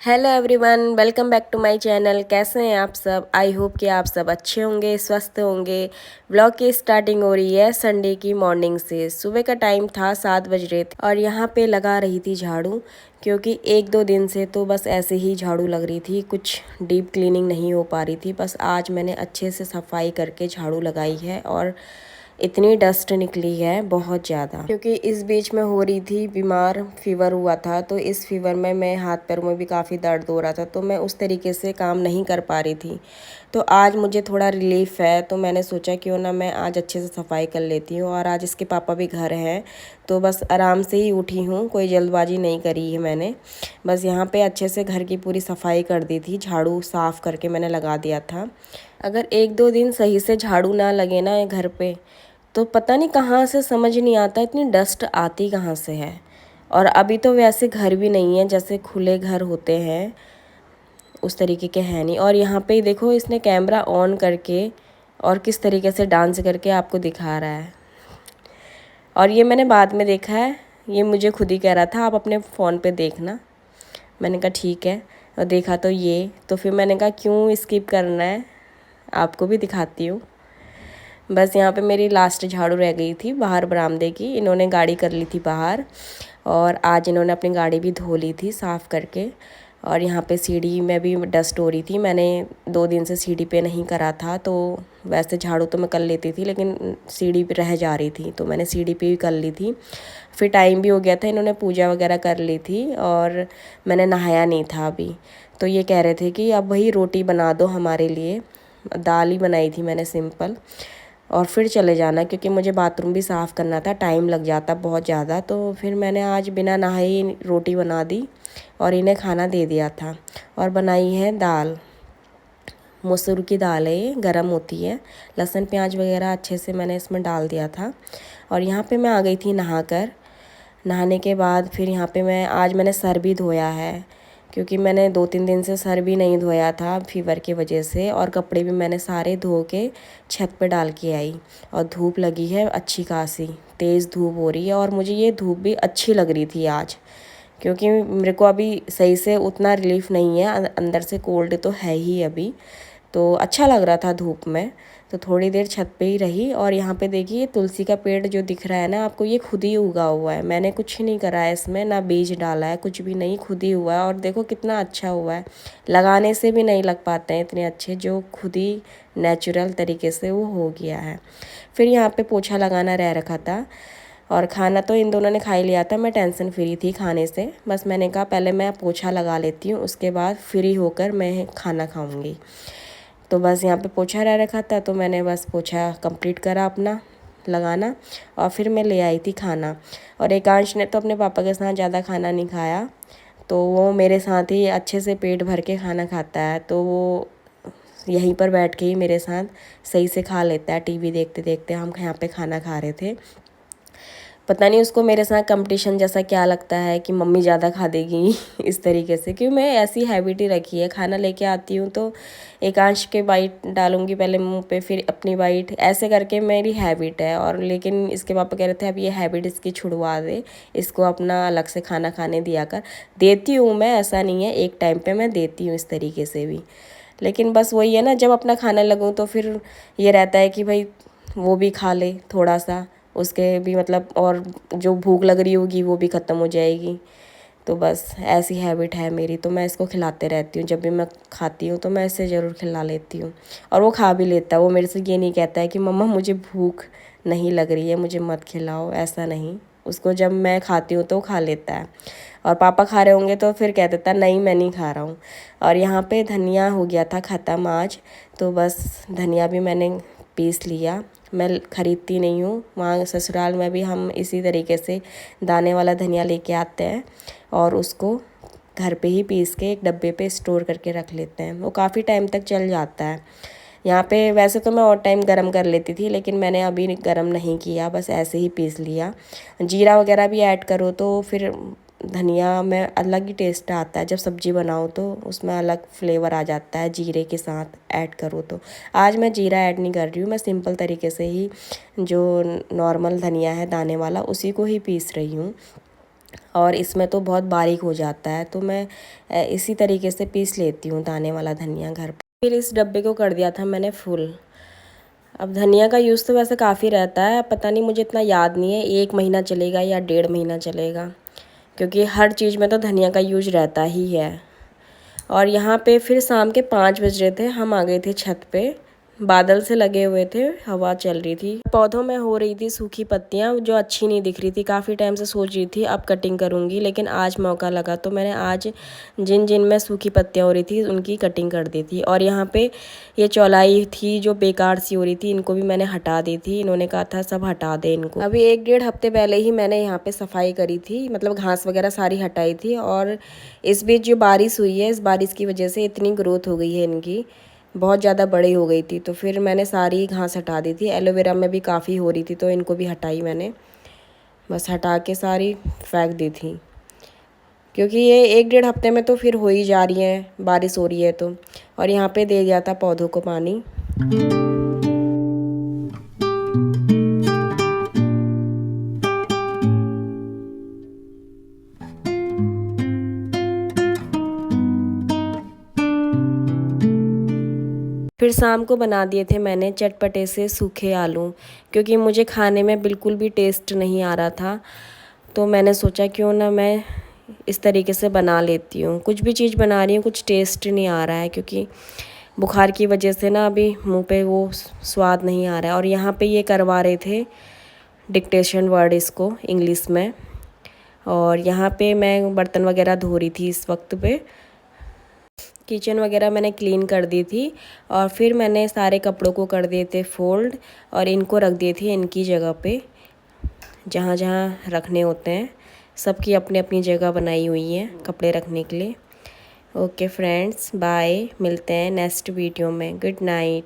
Hello everyone, welcome back to my channel. कैसे हैं आप सब? आई होप कि आप सब अच्छे होंगे, स्वस्थ होंगे। व्लॉग की स्टार्टिंग हो रही है संडे की मॉर्निंग से। सुबह का टाइम था, 7 बज रहे थे और यहाँ पे लगा रही थी झाड़ू, क्योंकि 1-2 दिन से तो बस ऐसे ही झाड़ू लग रही थी, कुछ डीप क्लीनिंग नहीं हो पा रही थी। बस आज मैंने अच्छे से सफाई करके झाड़ू लगाई है और इतनी डस्ट निकली है बहुत ज़्यादा, क्योंकि इस बीच में हो रही थी बीमार, फीवर हुआ था। तो इस फीवर में मैं हाथ पैरों में भी काफ़ी दर्द हो रहा था, तो मैं उस तरीके से काम नहीं कर पा रही थी। तो आज मुझे थोड़ा रिलीफ है, तो मैंने सोचा क्यों ना मैं आज अच्छे से सफाई कर लेती हूँ। और आज इसके पापा भी घर हैं, तो बस आराम से ही उठी हूँ, कोई जल्दबाजी नहीं करी है मैंने। बस यहाँ पे अच्छे से घर की पूरी सफाई कर दी थी, झाड़ू साफ़ करके मैंने लगा दिया था। अगर 1-2 दिन सही से झाड़ू ना लगे ना घर पे, तो पता नहीं कहाँ से, समझ नहीं आता इतनी डस्ट आती कहाँ से है। और अभी तो वैसे घर भी नहीं है, जैसे खुले घर होते हैं उस तरीके के हैं नहीं। और यहाँ पे देखो, इसने कैमरा ऑन करके और किस तरीके से डांस करके आपको दिखा रहा है। और ये मैंने बाद में देखा है, ये मुझे खुद ही कह रहा था आप अपने फ़ोन पे देखना। मैंने कहा ठीक है, और देखा तो ये, तो फिर मैंने कहा क्यों स्किप करना है, आपको भी दिखाती हूँ। बस यहाँ पे मेरी लास्ट झाड़ू रह गई थी बाहर बरामदे की, इन्होंने गाड़ी कर ली थी बाहर। और आज इन्होंने अपनी गाड़ी भी धो ली थी साफ़ करके। और यहाँ पे सीढ़ी में भी डस्ट हो रही थी, मैंने 2 दिन से सीढ़ी पे नहीं करा था। तो वैसे झाड़ू तो मैं कर लेती थी, लेकिन सीढ़ी पे रह जा रही थी, तो मैंने सीढ़ी पे भी कर ली थी। फिर टाइम भी हो गया था, इन्होंने पूजा वगैरह कर ली थी और मैंने नहाया नहीं था अभी। तो ये कह रहे थे कि अब वही रोटी बना दो हमारे लिए। दाल ही बनाई थी मैंने सिंपल, और फिर चले जाना, क्योंकि मुझे बाथरूम भी साफ़ करना था, टाइम लग जाता बहुत ज़्यादा। तो फिर मैंने आज बिना नहाए ही रोटी बना दी और इन्हें खाना दे दिया था। और बनाई है दाल, मसूर की दाल है, ये गर्म होती है। लहसुन प्याज वगैरह अच्छे से मैंने इसमें डाल दिया था। और यहाँ पे मैं आ गई थी नहाकर। नहाने के बाद फिर यहाँ पे आज मैंने सर भी धोया है, क्योंकि मैंने 2-3 दिन से सर भी नहीं धोया था फीवर की वजह से। और कपड़े भी मैंने सारे धो के छत पे डाल के आई। और धूप लगी है अच्छी खासी, तेज़ धूप हो रही है, और मुझे ये धूप भी अच्छी लग रही थी आज, क्योंकि मेरे को अभी सही से उतना रिलीफ नहीं है, अंदर से कोल्ड तो है ही अभी। तो अच्छा लग रहा था धूप में, तो थोड़ी देर छत पे ही रही। और यहाँ पे देखिए, तुलसी का पेड़ जो दिख रहा है ना आपको, ये खुद ही उगा हुआ है, मैंने कुछ नहीं करा है इसमें, ना बीज डाला है, कुछ भी नहीं, खुद ही हुआ है। और देखो कितना अच्छा हुआ है, लगाने से भी नहीं लग पाते हैं इतने अच्छे, जो खुद ही नेचुरल तरीके से वो हो गया है। फिर यहाँ पे पोछा लगाना रह रखा था, और खाना तो इन दोनों ने खा ही लिया था, मैं टेंशन फ्री थी खाने से। बस मैंने कहा पहले मैं पोछा लगा लेती हूँ, उसके बाद फ्री होकर मैं खाना खाऊंगी। तो बस यहाँ पे पोछा रह रखा था, तो मैंने बस पोछा कंप्लीट करा अपना लगाना, और फिर मैं ले आई थी खाना। और एकांश ने तो अपने पापा के साथ ज़्यादा खाना नहीं खाया, तो वो मेरे साथ ही अच्छे से पेट भर के खाना खाता है। तो वो यहीं पर बैठ के ही मेरे साथ सही से खा लेता है, टीवी देखते देखते हम यहाँ पे खाना खा रहे थे। पता नहीं उसको मेरे साथ कंपटीशन जैसा क्या लगता है कि मम्मी ज़्यादा खा देगी इस तरीके से, क्योंकि मैं ऐसी हैबिट ही रखी है, खाना लेके आती हूँ तो एकांश के बाइट डालूंगी पहले मुंह पे, फिर अपनी बाइट, ऐसे करके मेरी हैबिट है। और लेकिन इसके पापा कह रहे थे अब ये हैबिट इसकी छुड़वा दे, इसको अपना अलग से खाना खाने दिया कर। देती हूँ मैं, ऐसा नहीं है, एक टाइम पे मैं देती हूँ इस तरीके से भी, लेकिन बस वही है ना, जब अपना खाने लगूँ तो फिर ये रहता है कि भाई वो भी खा ले थोड़ा सा, उसके भी मतलब, और जो भूख लग रही होगी वो भी ख़त्म हो जाएगी। तो बस ऐसी हैबिट है मेरी, तो मैं इसको खिलाते रहती हूँ, जब भी मैं खाती हूँ तो मैं इसे ज़रूर खिला लेती हूँ। और वो खा भी लेता है, वो मेरे से ये नहीं कहता है कि मम्मा मुझे भूख नहीं लग रही है, मुझे मत खिलाओ, ऐसा नहीं। उसको जब मैं खाती हूँ तो खा लेता है, और पापा खा रहे होंगे तो फिर कह देता है नहीं मैं नहीं खा रहा हूँ। और यहाँ पे धनिया हो गया था ख़त्म आज, तो बस धनिया भी मैंने पीस लिया। मैं ख़रीदती नहीं हूँ, वहाँ ससुराल में भी हम इसी तरीके से दाने वाला धनिया लेके आते हैं और उसको घर पे ही पीस के एक डब्बे पे स्टोर करके रख लेते हैं, वो काफ़ी टाइम तक चल जाता है। यहाँ पे वैसे तो मैं और टाइम गरम कर लेती थी, लेकिन मैंने अभी गरम नहीं किया, बस ऐसे ही पीस लिया। जीरा वगैरह भी ऐड करो तो फिर धनिया में अलग ही टेस्ट आता है, जब सब्ज़ी बनाओ तो उसमें अलग फ्लेवर आ जाता है जीरे के साथ ऐड करो तो। आज मैं जीरा ऐड नहीं कर रही हूँ, मैं सिंपल तरीके से ही जो नॉर्मल धनिया है दाने वाला, उसी को ही पीस रही हूँ। और इसमें तो बहुत बारीक हो जाता है, तो मैं इसी तरीके से पीस लेती हूँ दाने वाला धनिया घर पर। फिर इस डब्बे को कर दिया था मैंने फुल। अब धनिया का यूज़ तो वैसे काफ़ी रहता है, पता नहीं मुझे इतना याद नहीं है 1 महीना चलेगा या 1.5 महीना चलेगा, क्योंकि हर चीज़ में तो धनिया का यूज रहता ही है। और यहाँ पे फिर शाम के 5 बज रहे थे, हम आ गए थे छत पे। बादल से लगे हुए थे, हवा चल रही थी। पौधों में हो रही थी सूखी पत्तियाँ जो अच्छी नहीं दिख रही थी। काफ़ी टाइम से सोच रही थी अब कटिंग करूँगी, लेकिन आज मौका लगा तो मैंने आज जिन जिन में सूखी पत्तियाँ हो रही थी उनकी कटिंग कर दी थी। और यहाँ पे ये चौलाई थी जो बेकार सी हो रही थी, इनको भी मैंने हटा दी थी। इन्होंने कहा था सब हटा दे इनको। अभी 1-1.5 हफ्ते पहले ही मैंने यहाँ पे सफाई करी थी, मतलब घास वगैरह सारी हटाई थी। और इस बीच जो बारिश हुई है, इस बारिश की वजह से इतनी ग्रोथ हो गई है इनकी, बहुत ज़्यादा बड़ी हो गई थी। तो फिर मैंने सारी घास हटा दी थी। एलोवेरा में भी काफ़ी हो रही थी तो इनको भी हटाई मैंने, बस हटा के सारी फेंक दी थी, क्योंकि ये 1-1.5 हफ्ते में तो फिर हो ही जा रही है, बारिश हो रही है तो। और यहाँ पे दे दिया था पौधों को पानी। फिर शाम को बना दिए थे मैंने चटपटे से सूखे आलू, क्योंकि मुझे खाने में बिल्कुल भी टेस्ट नहीं आ रहा था। तो मैंने सोचा क्यों ना मैं इस तरीके से बना लेती हूँ। कुछ भी चीज़ बना रही हूँ कुछ टेस्ट नहीं आ रहा है, क्योंकि बुखार की वजह से ना अभी मुंह पे वो स्वाद नहीं आ रहा है। और यहाँ पे ये करवा रहे थे डिक्टेशन वर्ड इसको इंग्लिश में। और यहाँ पे मैं बर्तन वगैरह धो रही थी इस वक्त पे। किचन वगैरह मैंने क्लीन कर दी थी। और फिर मैंने सारे कपड़ों को कर दिए थे फोल्ड, और इनको रख दिए थे इनकी जगह पे जहाँ जहाँ रखने होते हैं। सबकी अपनी अपनी जगह बनाई हुई है कपड़े रखने के लिए। ओके फ्रेंड्स, बाय, मिलते हैं नेक्स्ट वीडियो में। Good night.